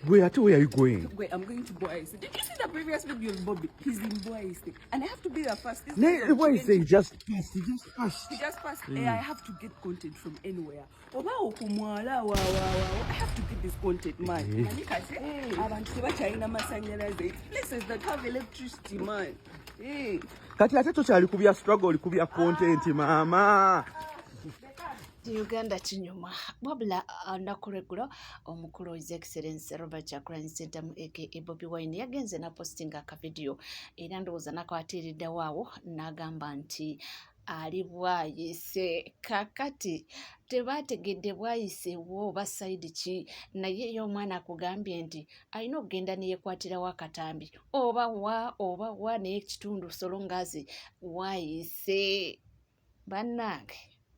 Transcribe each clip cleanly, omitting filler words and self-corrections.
Where are you going? Wait, I'm going to Boise. Did you see the previous video of Bobby? He's in Boise. And I have to be there first. Why is he just passed? He just passed. I have to get content from anywhere. I have to get this content, man. Places that have electricity, man. Hey. Kati ate tokyali kubya struggle kubya content mama. Uganda kinyuma wabula nakuregula omukulu His Excellency Robert Kyagulanyi Ssentamu aka Bobi Wine yagenze na postinga ka video era ndowooza nakwatiridde waawo n'agamba nti ali bwayise kakati tebategedde bwayisewo oba sayidi ki naye y'omwana akugambye nti alina okugenda neyekwatirawo akatambi oba wa naye ekitundu solongazi wayise bannange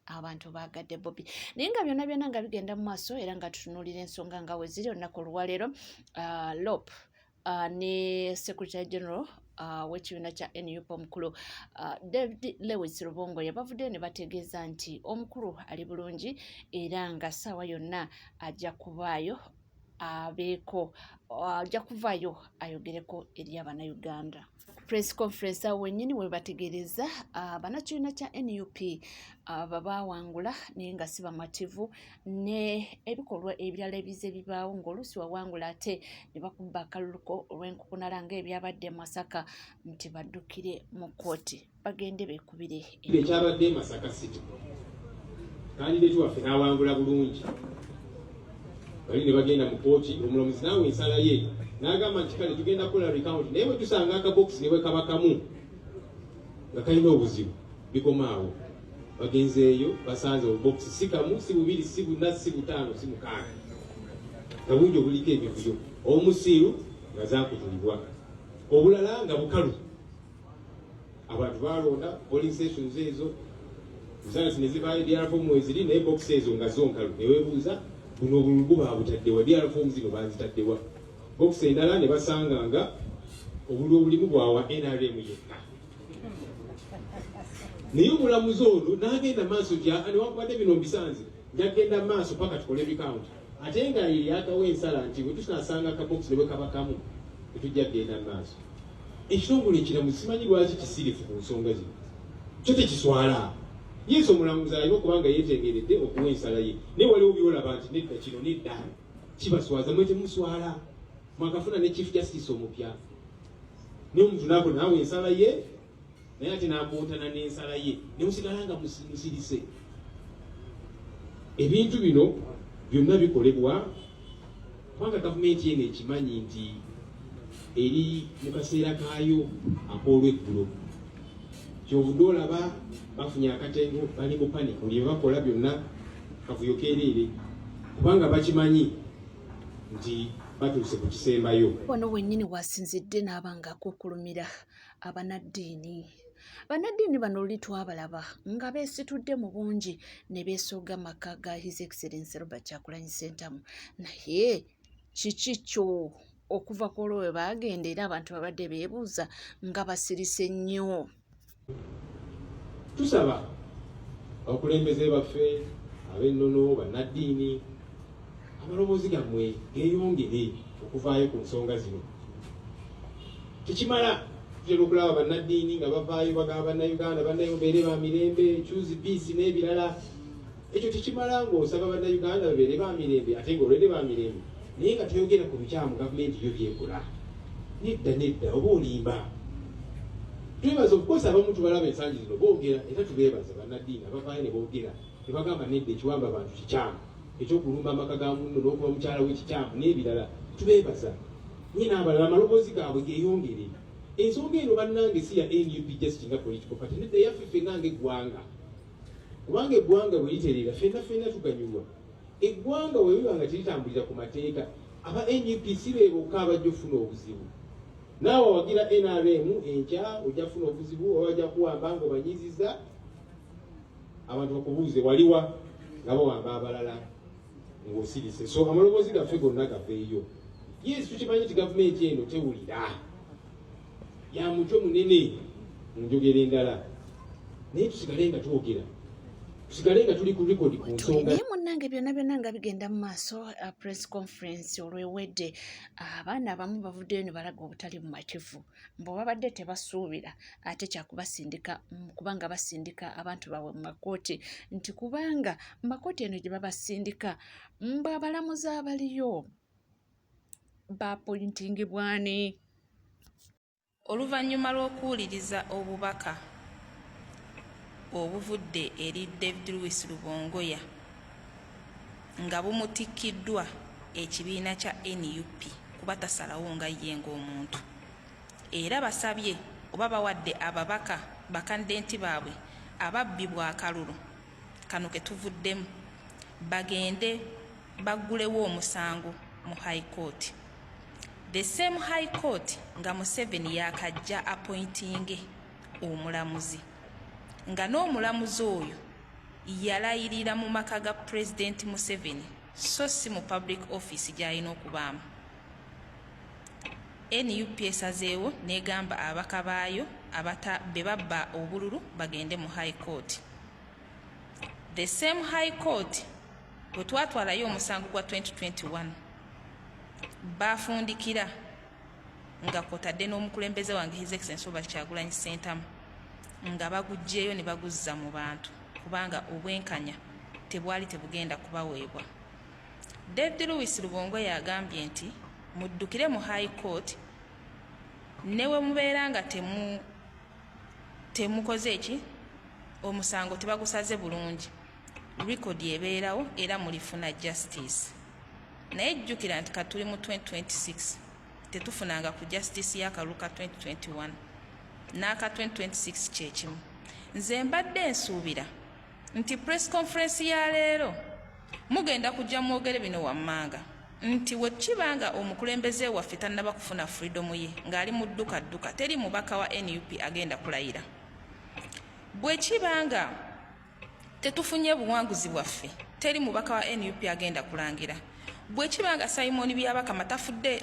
abantu bagadde Bobby naye nga byonna nga bigenda mu maaso era nga tutunuulira ensonga nga we ziri olunaku olwaleero LOP ne Secretary General w'ekibiina kya NUP omukulu David Lewis Rubongo yabavudde ne bategeeza nti omukulu ali bulungi era nga ssaawa yonna ajja kuvaayo ayogereko eri Abannayuganda. Press conference wennyini we bategereza bannakibiina kya NUP babawangula naye nga si bamativu ne ebikolwa ebirala ebize bibaawo ng'oluusi wawangula ate ne bakuba akaluluko olw'enkukunala ng'ebyabadde Masaka nti baddukire mu kkooti bagende beekubire ekyabadde Masaka City kandidate waffe n'awangula bulungi bali ne bagenda mu kkooti omulamuzi naawe ensala ye n'agamba nti kale tugenda kukola recount naye bwe tusanga akabokisi ne bwe kaba kamu nga kalina obuzibu bikomaawo bagenzeeyo basanze obubokisi si kamu si bubiri si buna si butaano si mukaaga nga bungi obuliko ebivuyo omusiiru nga zaakutulibwa obulala nga bukalu abantu balonda polling stations ezo results ne zivaayo DRF mweziri naye bokisi ezo nga zo nkalu ne weebuuza buno obululu baabutaddewa DRF zino bazitaddewa bokisi endala ne basanga nga obululu obulimu bwawa NRM yekka naye omulamuzi ono n'agenda maaso newankubadde bino mbisanze njagenda maaso paka tukole recount ate nga yakawo ensala nti bwe tunaasanga akabokisi ne bwe kaba kamu tetujja kgenda maaso ekitongole ekiramuzi simanyi lwaki kisirifu ku nsonga zino kyo tekiswala yesu omulamuzi alina okubanga yeetegeredde okuwa ensala ye naye waliwo byolaba nti nedda kino nedda kibaswaza mwe temuswala mwakafuna ne chief justice omupya naye omuntu naako naawe ensala ye naye ate n'amuntana n'ensala ye ne musigala nga musirise ebintu bino byonna bikolebwa kubanga gavumenti eno ekimanyi nti eri mu kaseera kaayo ak'olweggulo kyovudde olaba bafunye akatengo bali mu panic buli bakola byonna kavuyo keereere kubanga bakimanyi nti batuuse ku kisembayo wano wennyini wasinzidde n'abanga akukulumira abannaddiini bano oli twabalaba nga beesitudde mu bungi ne beesooga maka ga His Excellency Robert Kyagulanyi Ssentamu naye kiki kyo okuva ku olwo we baagenda era abantu babadde beebuuza nga basirise nnyo tusaba abakulembeze baffe ab'ennono bannaddiini amaloboozi gammwe geeyongere okuvaayo ku nsonga zino tekimala tutera okulaba bannaddiini nga bavaayo bagaba bannayuganda bannayobeere ba mirembe chuzi biisi n'ebirala ekyo tekimala ng'osaba bannayuganda babeere ba mirembe ate ng'olwedde ba mirembe naye nga toyogera ku bikyamu gavumenti yo byekola nedda oba olimba twebaza okukosa abamu tubalaba ensangi zino boogera era tubeebaza bannaddiini abavaayo ne boogera ne bagamba nedda ekiwamba abantu kikyamu ekyokulumba amaka ga munno n'okuba mukyala w'ekikyamu n'ebirala tubeebaza naye n'abalala amaloboozi gaabwe geeyongere ensonga eno bannange si ya NUP just nga political party nedda yaffe ffenna ng'eggwanga kubanga eggwanga bwe litereera ffenna tuganyulwa eggwanga bwe biba nga teritambulira ku mateeka aba NUP si be bokka abajja ofuna obuzibu naawe wagira NRM enkya ojja kufuna obuzibu oba bajja kuwamba ng'obanyiziza abantu bakubuuze waliwa nga bawamba abalala ng'osirise so amaloboozi gaffe gonna gaveeyo yesu tukimanyi nti gavumenti eno tewulira ya mutwe munene mu njogera endala naye tusigale nga twogera tusigale nga tuli ku record ku nsonga. Naye munnange byonna nga bigenda mu maaso press conference olwewedde abaana abamu bavuddeyo ne balaga obutali bumativu mbu babadde tebasuubira ate kyakubasindika kubanga basindika abantu baabwe mu makooti nti kubanga mu makooti eno gye babasindika mbu abalamuzi abaliyo bapointingibwani. Oluvannyuma lw'okuwuliriza obubaka obuvudde eri David Louis Rubongoya nga bumutikkiddwa ekibiina kya NUP kuba tasalawo nga ye ng'omuntu, era basabye oba bawadde ababaka bakandidenti baabwe ababbibwa akalulu kano ke tuvuddemu bagende baggulewo omusango mu High Court. The same High Court nga Museveni yakajja appointinge omulamuzi nga n'omulamuzi oyo yalayirira mu maka ga President Museveni so si mu public office gy'alina okubaamu. NUP esazeewo n'egamba abaka baayo be babba obululu bagende mu High Court. The same High Court bwe twatwalayo omusango gwa 2021 bafundikira nga kwotadde n'omukulembeze wange His Excellency Robert Kyagulanyi Ssentamu nga bagugjeeyo ne baguzza mu bantu kubanga obwenkanya tebwali tebugenda kubaweebwa. David Louis Rubongoya yagambye nti muddukire mu High Court newe mubeera nga temukoze eki omusango tebagusaze bulungi, record ebeerawo era mulifuna justice. Naye jjukira nti katuli mu 2026 tetufunanga ku justice y'akalulu ka 2021 n'aka 2026 kyekimu. Nze mbadde nsuubira nti press conference ya leero mugenda kujja mwogere bino wammanga nti wekibanga omukulembeze waffe tannaba kufuna freedom ye ng'ali mu dduka teri mubaka wa NUP agenda kulayira. Bwe kibanga tetufunye buwanguzi bwaffe teri mubaka wa NUP agenda kulangira. Bwe kibanga Simon Byabakama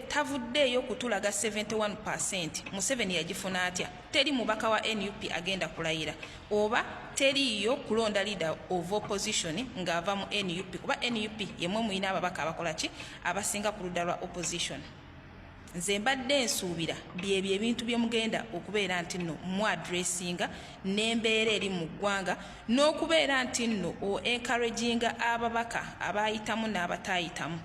tavuddeeyo kutulaga 71% Museveni yagifuna atya teri mubaka wa NUP agenda kulayira oba teriyo kulonda leader of opposition ng'ava mu NUP kuba NUP yemwe muyina ababaka abakola ki abasinga ku ludda lwa opposition. Nze mbadde nsuubira byebyo ebintu bye mugenda okubeera nti nno mu addressinga n'embeera eri mu ggwanga n'okubeera nti nno o encouraginga ababaka abayitamu n'abataayitamu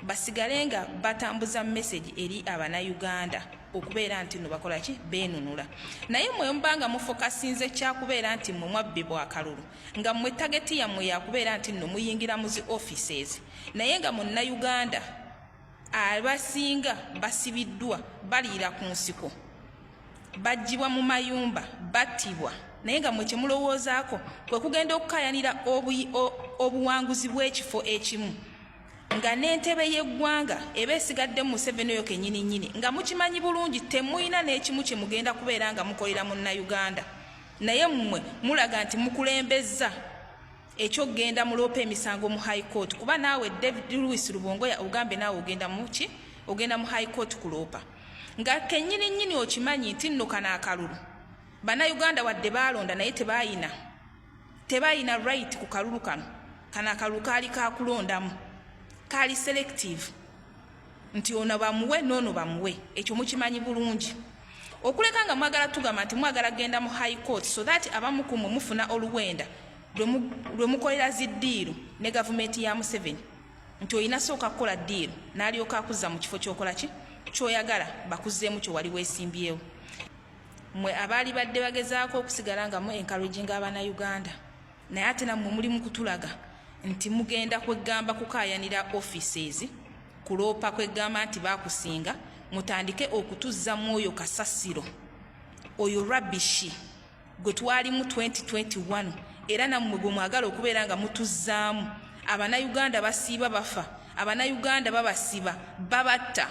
basigale nga batambuza message eri Abanayuganda okubeera nti nno bakola ki beenunula. Naye mwe mbanga mufokasinze kyakubeera nti mmwe mwabbibwa akalulu nga mmwe tageti yammwe yakubeera nti nno muyingira mu zi offices naye nga Munnayuganda abasinga basibiddwa baliira ku nsiko bajjibwa mu mayumba battibwa naye nga mwe kyemulowoozaako kwe kugenda okukayanira obuwanguzi bw'ekifo ekimu nga n'entebe y'eggwanga eba esigadde mu Museveni oyo kennyini nga mukimanyi bulungi temuyina n'ekimu kye mugenda kubeera nga mukolera Munnayuganda naye mmwe mulaga nti mukulembezza ekyogenda muloopa emisango mu High Court kuba naawe David Louis Rubongoya ogambe naawe ogenda mu High Court kuloopa nga kennyini okimanyi nti nno kana akalulu Bannayuganda wadde baalonda naye tebaayina right ku kalulu kano. Kana akalulu kaali kakulondamu kaali selective nti ono bamuwe n'ono bamuwe, ekyo mukimanyi bulungi. Okuleka nga mwagala tugamba nti mwagala genda mu High Court so that abamu ku mmwe mufuna oluwenda lwe mukolera ziddiiru ne gavumenti ya Museveni nti oyina sooka kukola ddiiru n'alyoka akuzza mu kifo ky'okola ki ky'oyagala bakuzzeemu kyo wali weesimbyewo. Mmwe abaali badde bagezaako okusigala nga mu encouraging Abanayuganda naye ate nammwe mulimu kutulaga nti mugenda kwegamba kukaayanira offices kuloopa kwegamba nti baakusinga mutandike okutuzza mwoyo kasasiro oyo rubbish gwe twali mu 2021 era nammwe gwe mwagala okubeera nga mutuzzaamu. Abanayuganda basiiba bafa, Abanayuganda babasiba babatta.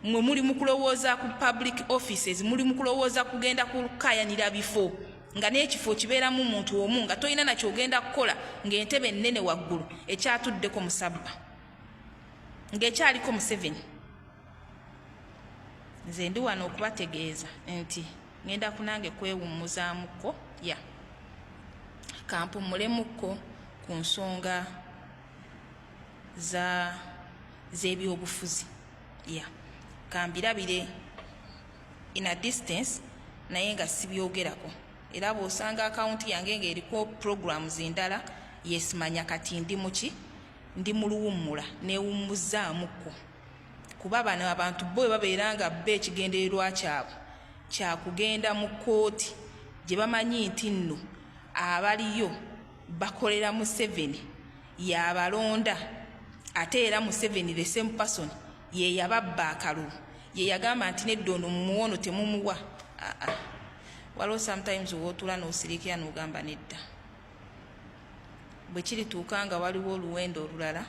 Mwe muli mu kulowooza ku public offices, muli mu kulowooza kugenda kukayanira bifo nga n'ekifo kibeeramu muntu omu nga tolina nakyo ogenda kukola ng'entebe ennene waggulu ekyatuddeko musabba ng'ekyaliko Museveni. Nze ndi wano okubategeeza nti ngenda kunange kwewummuzaamuko ya kampumulemukko ku nsonga z'ebyobufuzi kambirabire in a distance naye nga sibyogerako era bw'osanga akawunti yange ng'eriko programs endala yesimanya kati ndi mu luwummula neewummuzaamukko kuba bano abantu bo babeera nga bba ekigendererwa kyabwe kyakugenda mu kkooti gye bamanyi nti nno abaliyo bakolera Museveni yabalonda ate era Museveni the same person ye yababba akalulu ye yagamba nti neddondo mumuwono temumuwa waliwo sometimes wootula n'osirikira n'ogamba nedda bwe kirituuka nga waliwo oluwendo olulala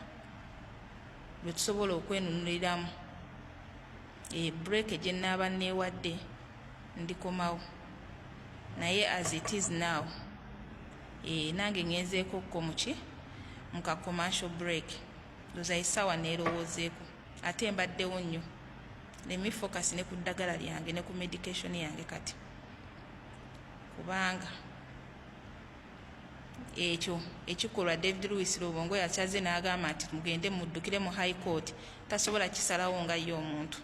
lwe tusobola okwenunuliramu break gye nnaaba neewadde ndikomawo naye as it is now nange ngenzeeko ko mu ka commercial break ndoza essaawa neerowoozeeko ate mbaddewo nnyo lemme focus ne ku ddagala lyange ne ku medication yange kati kubanga ekyo ekikolwa David Louis Lobongo yakyaze n'agamba nti mugende muddukire mu high court tasobola kisalawo nga ye omuntu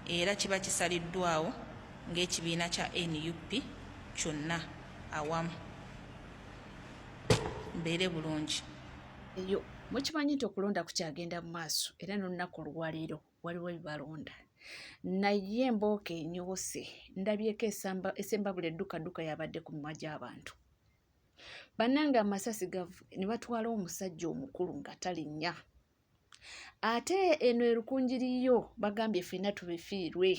era kiba kisaliddwawo ng'ekibiina kya NUP kyonna awamu mbeere bulungi eyo mukimanyi nti okulonda kukyagenda mu maaso era n'olunaku olwaleero waliwo ebibalonda naye embooka enyoose ndabyeko esemba buli edduka yabadde ku mimwa gy'abantu bannange amasasi ne batwala omusajja omukulu nga talinnya ate eno erukunjiriyo bagambye ffenna tubifiirwe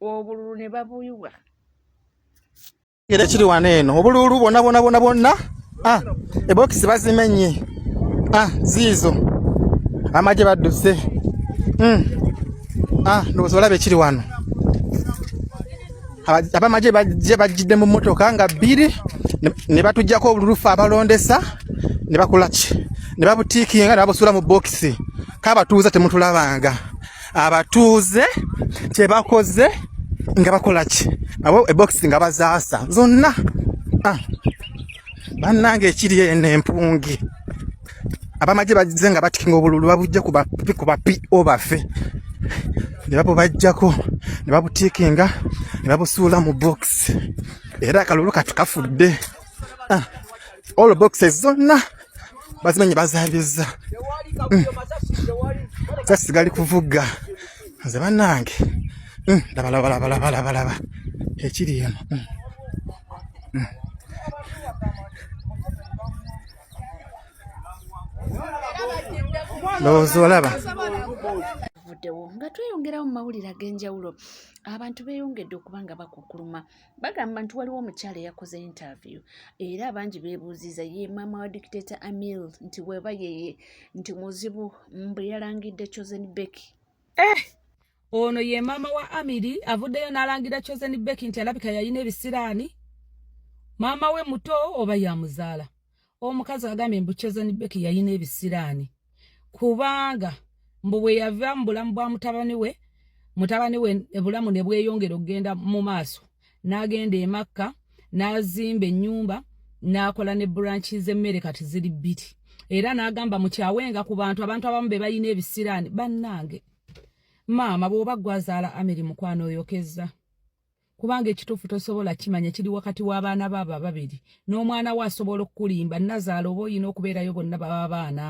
obululu ne babuyiwa era kiri wano eno obululu bonna ebokisi bazimenye ziizo amagye badduse ndowooza olaba ekiri wano abamagye bajjidde mu mmotoka nga bbiri ne batujjako obululufu abalondesa ne bakolaki ne babutiikinga ne babusuula mu bokisi kabatuuze temutulabanga abatuuze kyebakoze nga bakolaki abo ebokisi nga bazaasa zonna bannange ekiri eno empungi abamagye bagize nga batikinga obululu babujja ku bapo baffe ne babubajjako ne babutiikinga ne babusuula mu bokisi era akalulu katukafudde all boxes zonna bazimenye bazaabiza sasigali kuvuga nze bannange labalaba ekiri eno ndowooza olaba vuddewo nga tweyongerawo mu mawulire ag'enjawulo abantu beeyongedde okuba nga bakukuluma bagamba nti waliwo omukyala eyakoze interview era abangi beebuuziza ye maama wa dictator Amil nti bweba yeye nti muzibu mbwe yalangidde Chosen Beki ono ye maama wa Amiri avuddeyo n'alangira Chosen Beki nti alabika yalina ebisiraani maama we muto oba yamuzaala omukazi agambye mbu Chosen Beki yalina ebisiraani kubanga mbu bwe yava mu bulamu bwa mutabani we ebulamu ne bweyongera okugenda mu maaso n'agenda e Makka n'azimba ennyumba n'akola ne branches emmere kati ziri bbiri era n'agamba mukyawenga ku bantu abamu be balina ebisiraani bannange maama bw'oba gwazaala Amiri mukwano oyokeza kubanga ekituufu tosobola kimanya kiri wakati w'abaana baabo ababiri n'omwana we asobola okukulimba nazaala oba oyina okubeerayo bonna baba baana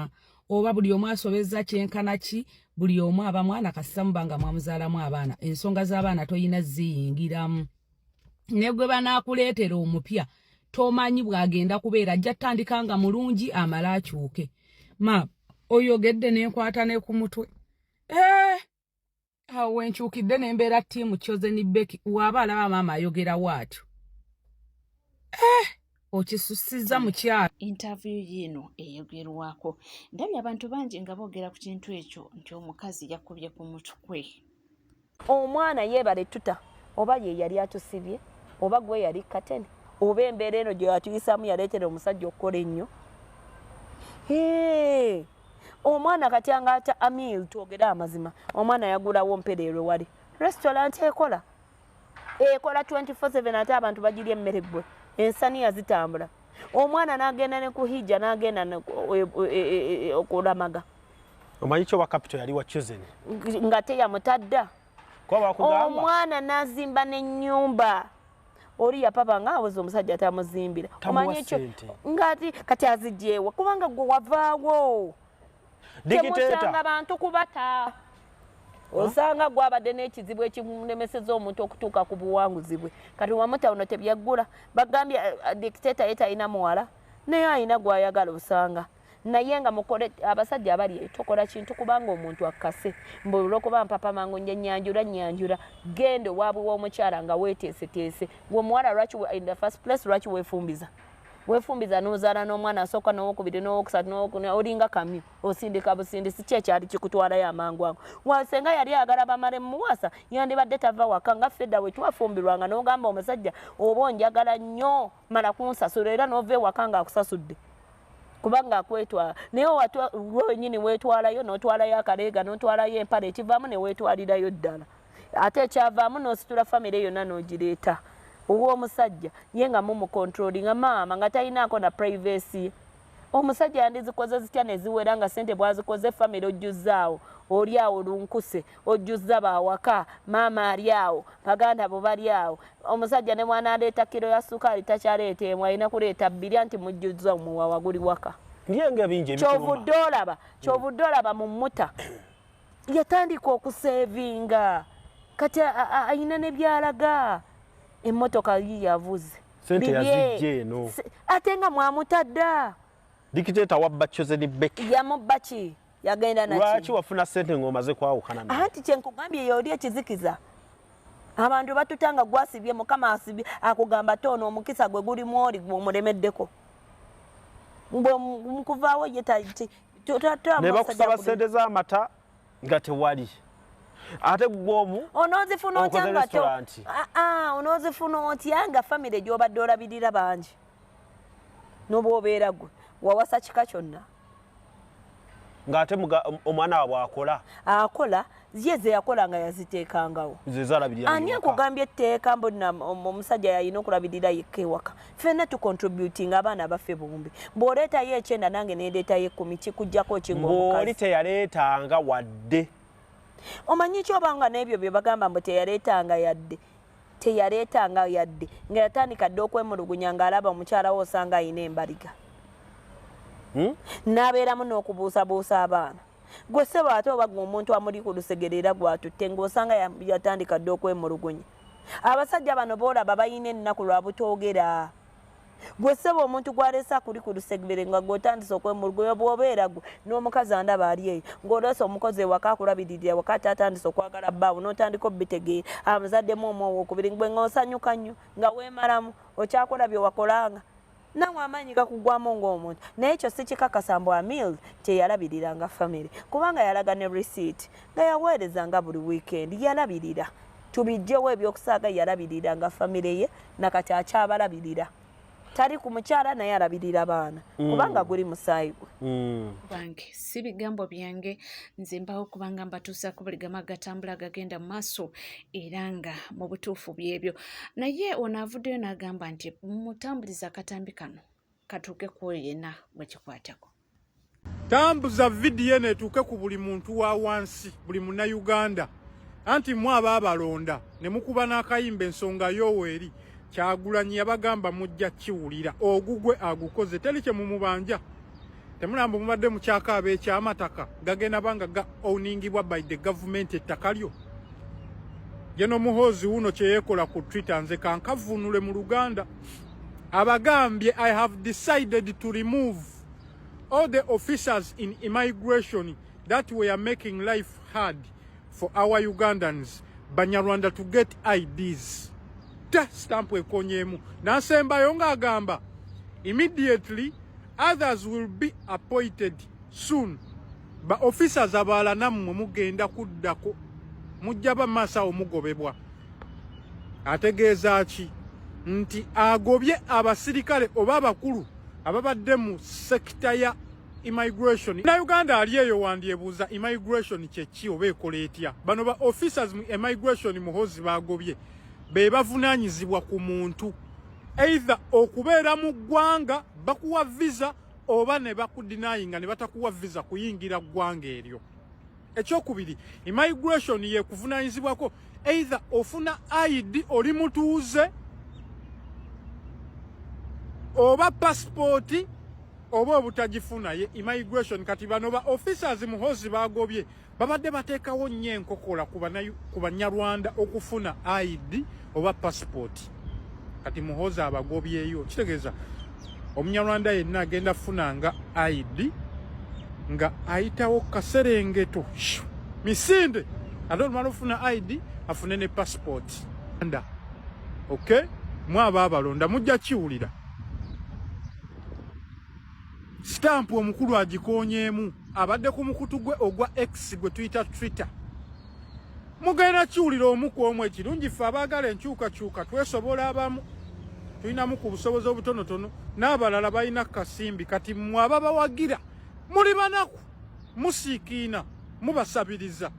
oba buli omu asobezza kyenkana ki buli omu aba mwana kasita muba nga mwamuzaalamu abaana ensonga z'abaana toyina ziyingiramu ne gwe banaakuleetera omupya tomanyi bw'agenda kubeera ajja ttandika nga mulungi amala akyuke oyogedde n'enkwata ne ku mutwe awo wenkyukidde n'embeera ttiimu Chosen Beki waaba alaba maama ayogera waatyo okisusiza mukyala interview yino eyogerwako ndabye abantu bangi nga boogera ku kintu ekyo nti omukazi yakubye ku mutwe omwana yeebale tuta oba ye yali atusibye oba gwe yali kateni oba embeera eno gye yatuyisaamu yaleetera omusajja okukola ennyo omwana kati ata Amil twogere amazima omwana yagulawo mpereerwe wali restaurant ekola 24/7 ate abantu bagirya emmere gwe ensaniya zitambula omwana n'agenda ne kuhijja n'agenda okulamaga omanyi kyo wa capital yali wa chosen nga teyamutadda kwa bakugamba omwana n'azimba n'ennyumba oli yapapa ng'awoza omusajja tamuzimbira omanyi ekyo ngati kati azijjeewa kubanga gwe wavaawo temusanga bantu kubata osanga gwabadde n'ekizibu ekimulemeseza omuntu okutuuka ku buwanguzi bwe kati wamuta ono tebyaggula bagambye dictator ye talina muwala naye alina gw'ayagala osanga naye nga mukole abasajja abali tokola kintu kubanga omuntu akase mbulwokuba mpapa mangu nyanjura gendo waabwe w'omukyala nga weeteeseteese ng'omuwala lwaki in the first place lwaki weefumbiza n'ozaala n'omwana asooka n'owokubiri n'owokusatu n'owokuna olinga kamyu osindika busindisi ki ekyali kikutwalayo amangu ago wasenga yali agala bamale mumuwasa yandibadde tava waka nga fedda we twafumbirwanga n'ogamba omusajja oba onjagala nnyo mala kunsasula era n'ova ewaka ng'akusasudde kubanga akwetwala naye wenyini weetwalayo n'otwalayo akaleega n'otwalayo empale ekivaamu ne weetwalirayo ddala ate ekyavaamu n'ositula famire yonna n'ogireeta ow'omusajja ye nga mumukontrolinga maama nga talinaako na privacy omusajja yandizikoze zitya ne ziwera nga ssente bwazikoze famire ojjuzzaawo oli awo lunkuse ojjuzza baawaka maama ali awo baganda bo bali awo omusajja ne mwana aleeta kiro ya sukaali takyaleeta emu alina kuleeta bbiri anti mujjuzza omuwawa guli waka kyovudde olaba mu muta yatandika okuseevinga kati ayina ne byalaga emmotoka yavuze sente yazijje eno ate nga mwamutadda dikiteta wabba Chosen Becky yamubba ki yagenda naki lwaki wafuna sente ng'omaze kwawukana naye anti kyenkugambye yoli ekizikiza abantu batutanga gwasibye mukama asibye akugamba tono omukisa gwe guli mwoli gwomulemeddeko mukuvaawo ye ne bakusaba sente z'amata nga tewali ate gwomu onozifuna otyanga onozifuna otyanga famire gy'obadde olabirira bangi n'oba obeera gwe wawasa kika kyonna ng'ate omwana waabwe akola ye ze yakola nga yaziteekangawo ani akugambye etteeka mbona omusajja yalina okulabirira yekka ewaka ffenna tucontributing abaana baffe bombi bw'oleetayo ekyenda nange neereetayo ekkumi kikujjako kingaoli teyaleetanga wadde omanyi kyobanga n'ebyo bye bagamba mbu teyaleetanga yadde nga yatandika dde okwemulugunya ng'alaba omukyala we osanga ayina embaliga n'abeeramu n'okubuusabuusa abaana gwe ssebo ate oba gwe omuntu amuli ku lusegerera gwatutte ng'osanga yatandika dde okwemulugunya abasajja bano boolaba balina ennaku lwa butoogera gwe ssebo omuntu gw'aleesa kuli ku lusegere nga gw'otandise okwemulugunya bw'obeera gwe n'omukazi andaba ali eyo ng'oleese omukozi ewaka akulabiririra waka ate atandise okwagala bbaawo n'otandika obitegeera amuzaddemu omwowokubiri gwe ng'osanyuka nnyo nga weemalamu okyakola bye wakolanga nawe amaanyi gakugwamu ng'omuntu naye ekyo si kikakasa mbu Amil teyalabiriranga famire kubanga yalaga ne receipt nga yaweerezanga buli weekend yalabirira tubijjewo ebyokusaaga yalabiriranga famire ye nakati akyabalabirira tali ku mukyala naye alabirira baana kubanga guli musaayi gwe bange si bigambo byange nze mbawo kubanga mbatuusa ku buli gamu agatambula agagenda mu maaso era nga mu butuufu byebyo naye ono avuddeyo n'agamba nti mutambuliza akatambi kano katuuke ku yenna bwe kikwatako tambuza vidiyo eno etuuke ku buli muntu wa wansi buli munnayuganda anti mwaba abalonda ne mukuba n'akayimba ensonga y'oweri Kyagulanyi yabagamba mujja kiwulira ogugwe agukoze teri kye mumubanja temulamba mubadde mu kyakaaba ekyamataka gagenda banga ga owningibwa by the government ettaka lyo yeno muhozi wuno kye yekola ku Twitter nze kankavunule mu Luganda abagambye I have decided to remove all the officers in immigration that were making life hard for our Ugandans Banyarwanda to get IDs stamp ekonyemu nasembayo ng'agamba immediately others will be appointed soon ba officers abalala nammwe mugenda kuddako mujja bamasa omugobebwa ategeeza ki nti agobye abasirikale oba abakulu ababadde mu sekita ya immigration na Uganda ali eyo wandyebuuza immigration kyeki oba ekola etya bano ba officers mu immigration muhozi bagobye be bavunaanyizibwa ku muntu either okubeera mu ggwanga bakuwa visa oba ne bakudinayinga ne batakuwa visa kuyingira ggwanga eryo. Ekyokubiri, immigration ye kuvunaanyizibwako either ofuna ID oli mutuuze oba passport oba obutagifuna ye immigration. Kati bano ba officers muhozi bagobye babadde bateekawo nnyo enkokola ku Banyarwanda okufuna ID oba passport. Kati muhozi abagobyeyo kitegeeza Omunyarwanda yenna agenda funanga ID nga ayitawo kaserengeto misinde ate olumala ofuna ID afune ne passport. Okay, mwaba abalonda mujja kiwulira stamp omukulu agikonyeemu abadde ku mukutu gwe ogwa X gwe tuyita Twitter. Mugenda kiwulira omuku omwe ekirungi ffe abaagala enkyukakyuka twesobola abamu tulinamu ku busobozi obutonotono n'abalala balina kasimbi. Kati mmwe ababawagira muli banaku musiikiina mubasabiriza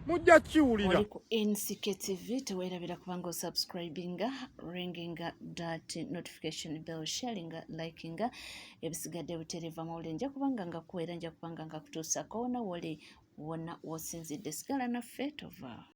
mujja kiwulira. Oli ku NCK TV teweerabira kubanga osubscribinga, ringinga that notification bell, sharinga, likinga ebisigadde butereeva mawulire nja kubanga nga kuweera nja kubanga nga kutuusako wona woli wonna wosinzidde sigala naffe tova.